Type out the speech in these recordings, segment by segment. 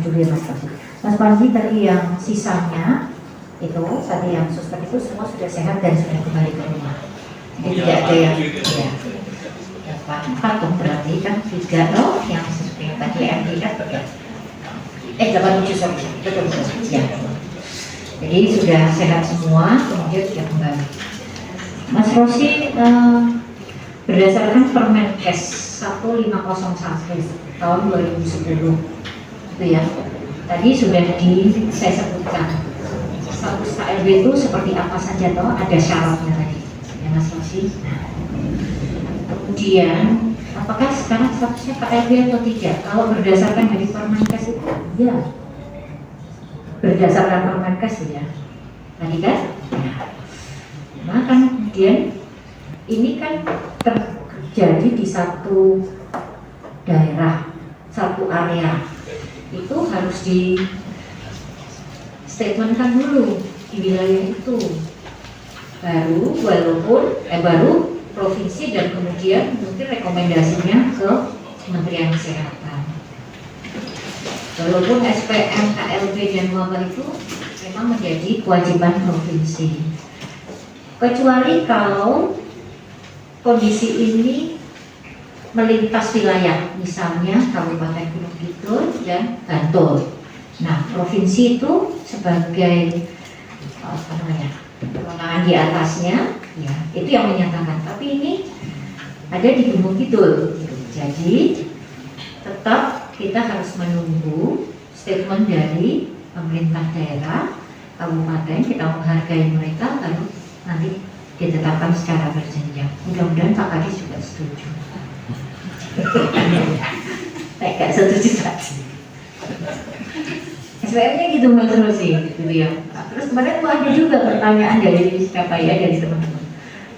dulu ya Mas Panji. Mas Panji tadi yang sisanya itu tadi yang suspek itu semua sudah sehat dan sudah kembali ke rumah. Jadi tidak ada yang ya, Pak dong berarti kan 3 loh yang suspek tadi MD kan 87 sorry betul ya. Jadi sudah sehat semua kemudian sudah kembali. Mas Rosi berdasarkan Permenkes 1501 tahun 2010 itu ya. Tadi sudah saya sebutkan status KLB itu seperti apa saja toh, ada syaratnya tadi ya Mas Rosi. Kemudian apakah sekarang statusnya KLB atau tidak? Kalau berdasarkan dari Permenkes itu ya berdasarkan Permenkes ya tadi kan. Nah kan kemudian ini kan terjadi di satu daerah, satu area, itu harus di statementkan dulu di wilayah itu, baru provinsi dan kemudian mungkin rekomendasinya ke Kementerian Kesehatan. Walaupun SPM, KLB dan wabah itu memang menjadi kewajiban provinsi, kecuali kalau kondisi ini melintas wilayah, misalnya Kabupaten Gunung Kidul dan Bantul. Nah, provinsi itu sebagai kewenangan di atasnya, ya itu yang menyatakan. Tapi ini ada di Gunung Kidul, jadi tetap kita harus menunggu statement dari pemerintah daerah, kabupaten, kita menghargai mereka, lalu nanti ditetapkan secara berjenjang. Mudah-mudahan Pak Kadis juga setuju. Gak setuju tadi. SPM-nya gitu Mas Rosi, gitu ya. Nah, terus kemarin tuh ada juga pertanyaan dari siapa ya, dari teman-teman.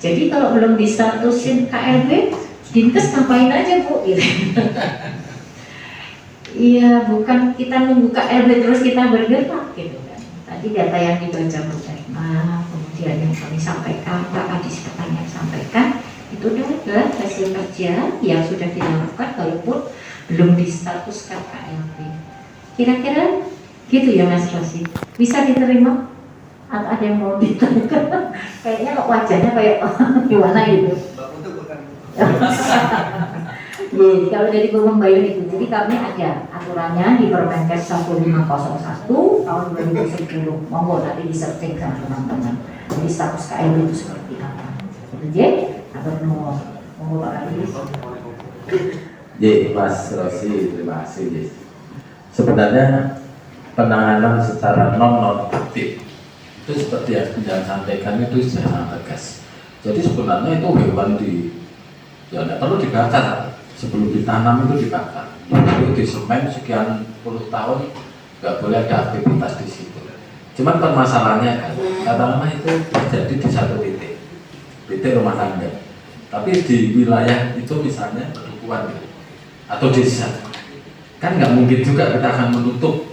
Jadi kalau belum distatusin KLB, Dinkes ngapain aja Bu? Gitu. Iya, bukan kita nunggu KLB terus kita bergerak gitu kan. Tadi data yang dibaca Bu Karima, kemudian yang kami sampaikan, Pak Kadis pertanyaan sampaikan, itu adalah hasil kerja yang sudah dilakukan walaupun belum distatuskan KLB. Kira-kira gitu ya Mas Rosi, bisa diterima? Atau ada yang mau ditanya? Kayaknya kok wajahnya kayak gimana gitu. Kalau dari Pembayun itu, jadi kami ada aturannya di Permenkes 1501 tahun 2010. Monggo nanti di searching sama teman-teman. Jadi status KLB itu seperti apa? Oke? Atau monggo Pak Kadis. Mas Rosi, terima kasih. Sebenarnya penanganan secara non-normatif itu seperti yang Anda sampaikan itu sudah sangat tegas. Jadi sebenarnya itu hewan ya tidak perlu dibakar, sebelum ditanam itu dibakar. Itu di semen sekian puluh tahun nggak boleh ada aktivitas di situ. Cuman permasalahannya kan, katakanlah itu terjadi di satu titik rumah tangga. Tapi di wilayah itu misalnya pedukuhan atau desa, kan nggak mungkin juga kita akan menutup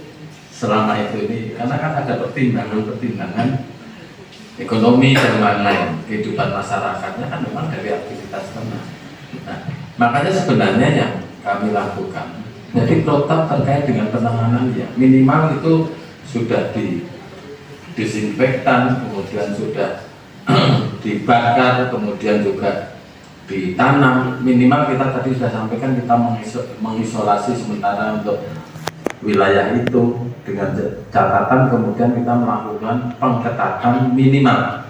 selama ini, karena kan ada pertimbangan ekonomi dan lain-lain, kehidupan masyarakatnya kan memang dari aktivitas ternak. Nah, makanya sebenarnya yang kami lakukan, jadi protap terkait dengan penanganan ya minimal itu sudah disinfektan, kemudian sudah dibakar, kemudian juga ditanam. Minimal kita tadi sudah sampaikan, kita mengisolasi sementara untuk wilayah itu dengan catatan kemudian kita melakukan pengetatan minimal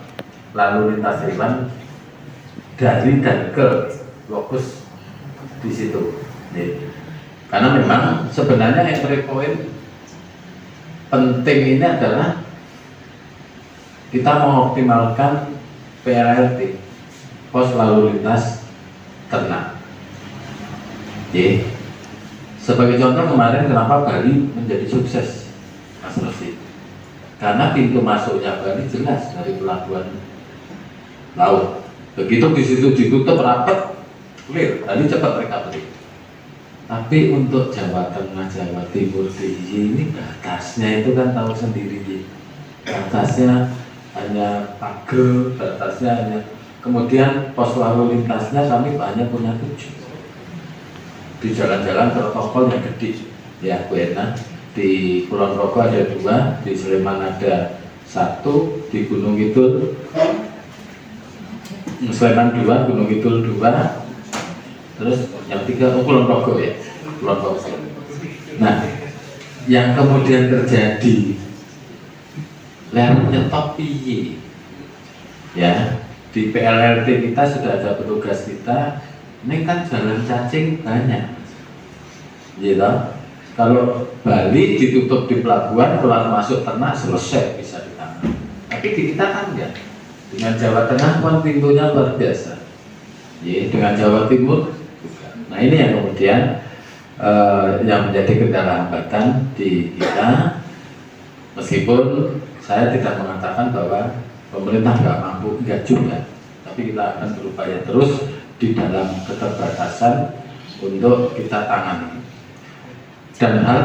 lalu lintas hewan dari dan ke lokus di situ. Karena memang sebenarnya entry point penting ini adalah kita mengoptimalkan PLLT, pos lalu lintas ternak. Sebagai contoh kemarin kenapa Bali menjadi sukses, Mas Rosi? Karena pintu masuknya Bali jelas dari pelabuhan laut. Begitu di situ ditutup rapat, clear, Bali cepat recovery. Tapi untuk Jawa Tengah, Jawa Timur, DIY ini batasnya itu kan tahu sendiri. Batasnya hanya pagar, batasnya hanya, kemudian pos lalu lintasnya kami banyak punya 7 di jalan-jalan protokol yang gede ya Bu Erna. di Kulon Progo ada 2, di Sleman ada 1, di Gunung Kidul Sleman 2, Gunung Kidul 2, terus yang 3 Kulon Progo ya, Kulon Progo. Nah, yang kemudian terjadi lereng nyetop piye ya, di PLRT kita sudah ada petugas kita, ini kan jalan cacing banyak gitu. Kalau Bali ditutup di pelabuhan, keluar masuk ternak selesai bisa ditangani. Tapi di kita kan enggak. Dengan Jawa Tengah kan pintunya luar biasa. Ya, dengan Jawa Timur juga. Nah ini yang kemudian yang menjadi kendala hambatan di kita. Meskipun saya tidak mengatakan bahwa pemerintah nggak mampu, enggak juga. Tapi kita akan berupaya terus di dalam keterbatasan untuk kita tangani. Dan hal